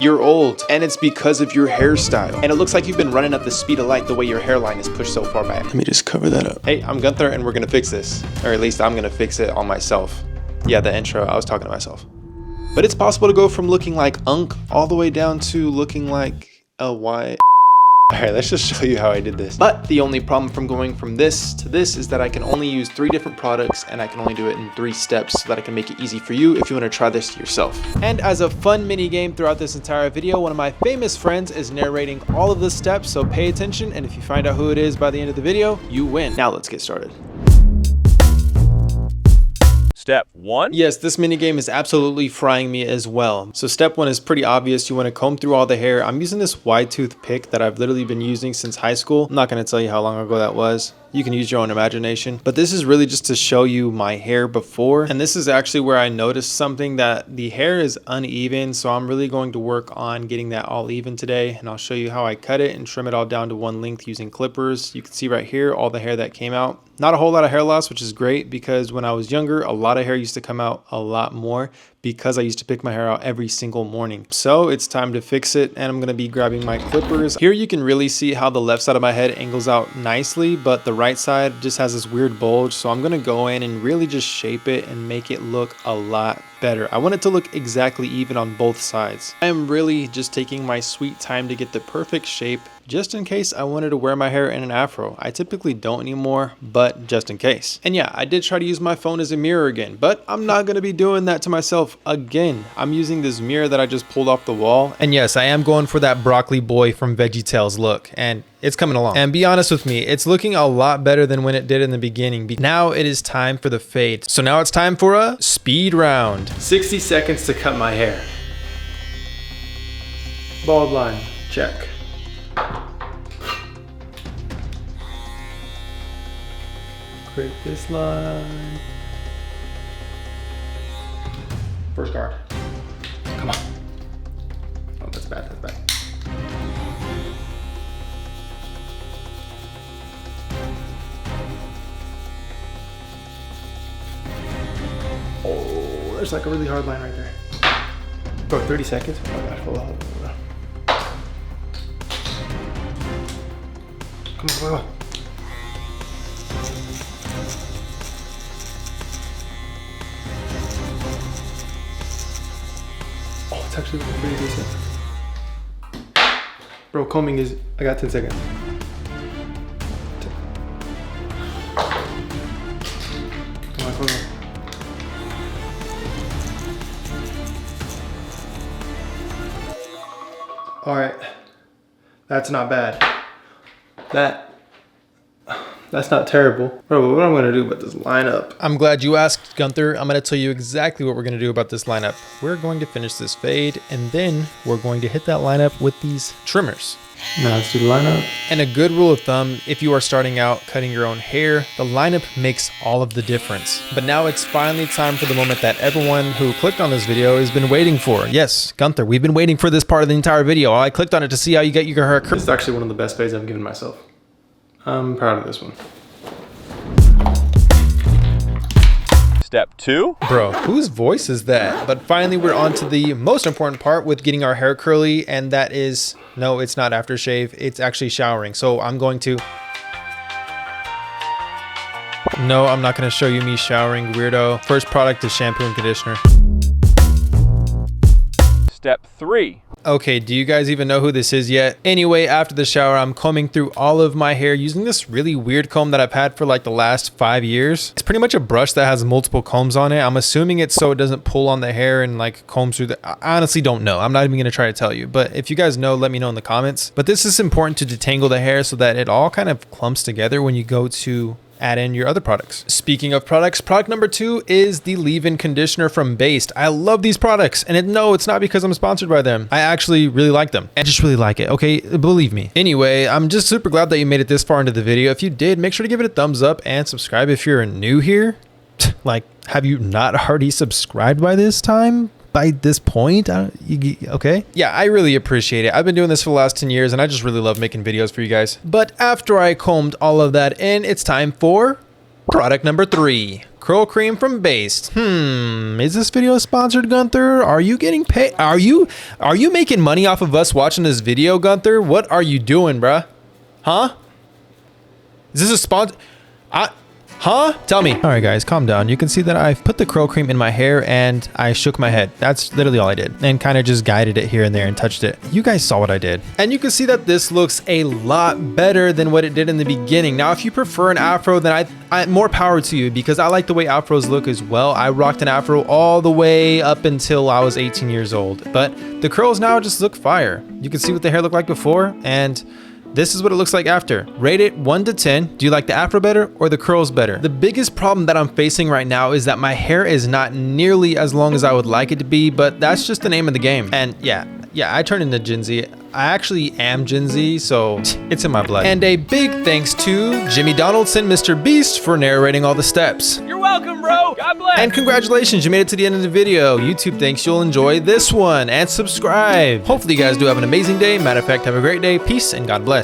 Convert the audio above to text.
You're old, and it's because of your hairstyle. And it looks like you've been running at the speed of light the way your hairline is pushed so far back. Let me just cover that up. Hey, I'm Gunther, and we're gonna fix this. Or at least I'm gonna fix it on myself. Yeah, the intro, I was talking to myself. But it's possible to go from looking like Unk all the way down to looking like a Y. Alright, let's just show you how I did this. But the only problem from going from this to this is that I can only use 3 different products and I can only do it in 3 steps so that I can make it easy for you if you want to try this yourself. And as a fun mini game throughout this entire video, one of my famous friends is narrating all of the steps, so pay attention, and if you find out who it is by the end of the video, you win. Now let's get started. Step 1? Yes, this mini game is absolutely frying me as well. So step 1 is pretty obvious. You want to comb through all the hair. I'm using this wide tooth pick that I've literally been using since high school. I'm not going to tell you how long ago that was. You can use your own imagination, but this is really just to show you my hair before. And this is actually where I noticed something, that the hair is uneven. So I'm really going to work on getting that all even today. And I'll show you how I cut it and trim it all down to one length using clippers. You can see right here, all the hair that came out. Not a whole lot of hair loss, which is great because when I was younger, a lot of hair used to come out a lot more because I used to pick my hair out every single morning. So it's time to fix it, and I'm gonna be grabbing my clippers. Here you can really see how the left side of my head angles out nicely, but the right side just has this weird bulge. So I'm gonna go in and really just shape it and make it look a lot better. I want it to look exactly even on both sides. I am really just taking my sweet time to get the perfect shape, just in case I wanted to wear my hair in an afro. I typically don't anymore, but just in case. And yeah, I did try to use my phone as a mirror again, but I'm not gonna be doing that to myself again. I'm using this mirror that I just pulled off the wall. And yes, I am going for that broccoli boy from VeggieTales look, and it's coming along. And be honest with me, it's looking a lot better than when it did in the beginning. Now it is time for the fade. So now it's time for a speed round. 60 seconds to cut my hair. Bald line, check. Create this line. First card. Come on. Oh, that's bad, that's bad. Oh, there's like a really hard line right there. Bro, 30 seconds? Oh my gosh, hold on. Come on. Oh, it's actually looking pretty decent. Bro, combing is, I got 10 seconds. Come on. All right, that's not bad. That's not terrible. Bro, but what I'm gonna do about this lineup? I'm glad you asked, Gunther. I'm gonna tell you exactly what we're gonna do about this lineup. We're going to finish this fade, and then we're going to hit that lineup with these trimmers. Now let's do the lineup. And a good rule of thumb, if you are starting out cutting your own hair, the lineup makes all of the difference. But now it's finally time for the moment that everyone who clicked on this video has been waiting for. Yes, Gunther, we've been waiting for this part of the entire video. I clicked on it to see how you get your hair. This is actually one of the best fades I've given myself. I'm proud of this one. Step 2? Bro, whose voice is that? But finally, we're on to the most important part with getting our hair curly, and that is, no, it's not aftershave, it's actually showering. So I'm going to... No, I'm not going to show you me showering, weirdo. First product is shampoo and conditioner. Step 3. Okay, do you guys even know who this is yet? Anyway, after the shower, I'm combing through all of my hair using this really weird comb that I've had for like the last 5 years. It's pretty much a brush that has multiple combs on it. I'm assuming it's so it doesn't pull on the hair and like comb through the... I honestly don't know. I'm not even gonna try to tell you, but if you guys know, let me know in the comments. But this is important to detangle the hair so that it all kind of clumps together when you go to add in your other products. Speaking of products, product number 2 is the leave-in conditioner from Based. I love these products, and no, it's not because I'm sponsored by them. I actually really like them. I just really like it, okay? Believe me. Anyway, I'm just super glad that you made it this far into the video. If you did, make sure to give it a thumbs up and subscribe if you're new here. Like, have you not already subscribed by this time? By this point, okay? Yeah, I really appreciate it. I've been doing this for the last 10 years and I just really love making videos for you guys. But after I combed all of that in, it's time for product number 3. Curl cream from Based. Is this video sponsored, Gunther? Are you getting paid? Are you making money off of us watching this video, Gunther? What are you doing, bruh? Huh? Is this a sponsor? Huh? Tell me. All right, guys, calm down. You can see that I've put the curl cream in my hair and I shook my head. That's literally all I did, and kind of just guided it here and there and touched it. You guys saw what I did. And you can see that this looks a lot better than what it did in the beginning. Now, if you prefer an afro, then I more power to you, because I like the way afros look as well. I rocked an afro all the way up until I was 18 years old, but the curls now just look fire. You can see what the hair looked like before, and this is what it looks like after. Rate it 1 to 10. Do you like the afro better or the curls better? The biggest problem that I'm facing right now is that my hair is not nearly as long as I would like it to be, but that's just the name of the game. And yeah, I turned into Gen Z. I actually am Gen Z, so it's in my blood. And a big thanks to Jimmy Donaldson, Mr. Beast, for narrating all the steps. You're welcome, bro. God bless. And congratulations, you made it to the end of the video. YouTube thinks you'll enjoy this one, and subscribe. Hopefully you guys do have an amazing day. Matter of fact, have a great day. Peace and God bless.